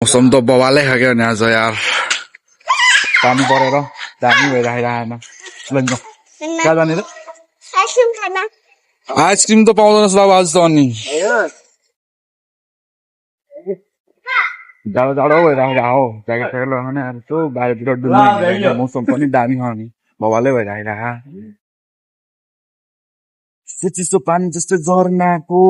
मौसम त बवालै खायो नि आज यार पानी परेर दामी भइरहेको आएन ल कहाँ जाने र आइसक्रिम त पाउँदैन बाबु आज त अनि जाडो जाडो भइरहेको हो ज्याकेट स्याकेट लगाउने यसो बाहिरतिर डुल्ने मौसम पनि दामी छ नि बवालै भइरहेको चिसो चिसो पानी जस्तो झर्नाको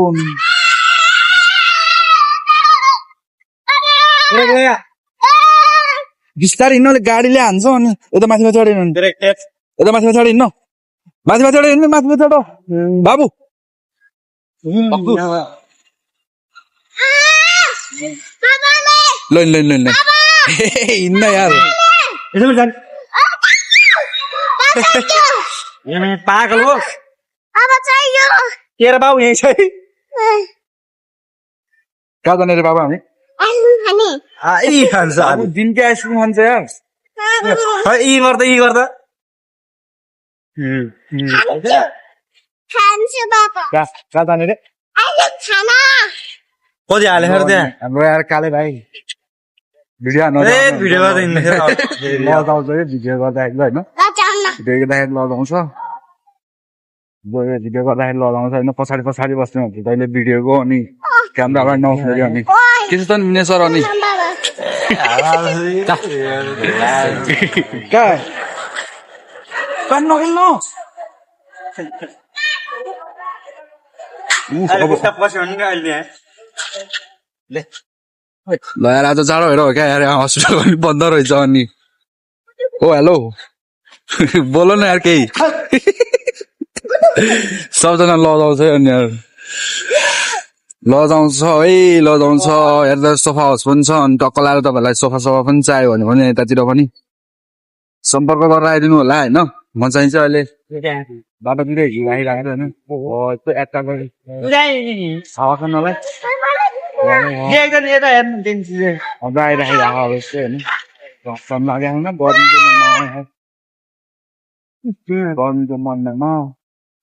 बिस्तारै हिँड्नु गाडीले हान्छ अनि यता माथिमा चढ हिँड्नु यता माथिमा चढ हिँड्नु माथिमा चढ हिँड्नु माथिमा चढ बाबु ल ल ल ल हिँड्न यार पागल हो तेरो बाबु यही छ कहाँ जाने रे बाबा हामी दिनकै आइसक्रिम खान्छ यार यी गर्दा कहाँ जाने रे कति हाले सर त्यहाँ हाम्रो यार काले भाइ भिडियो भिडियो गर्दा लजाउँछ भिडियो गर्दाखेरि होइन भिडियो गर्दाखेरि लजाउँछ भिडियो गर्दाखेरि लजाउँछ होइन पछाडि पछाडि बस्ने हुन्छ तैँले भिडियोको अनि क्यामेराबाट नउठ्ने अनि के छ त नि सर अनि कहाँ नखेल्नु ल यार आज जाडो हेर हो क्या यार हस्पिटल पनि बन्द रहेछ अनि ओ हेलो बोल न यार केही सबजना लजाउँछ अनि यार लजाउँछ है लजाउँछ हेर्दा सोफा हाउस पनि छ अनि टक्क लाएर तपाईँहरूलाई सोफा पनि चाहियो भने यतातिर पनि सम्पर्क गरेर आइदिनु होला होइन म चाहिन्छ अहिले बाटोतिर हिँडिराखेको होइन यस्तो यात्रा गरी हावा खानलाई अझ आइराखेको होइन घाम लागेको होइन गर्मीको महिनामा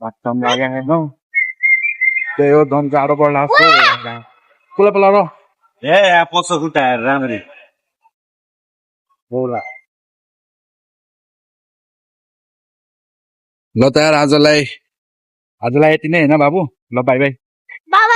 घाम लागेको होइन त्यही हो झन् जाडो पर्ला कुला पला र पछ खुट्टाहरू राम्ररी ल त यार आजलाई यति नै होइन बाबु ल बाई बाई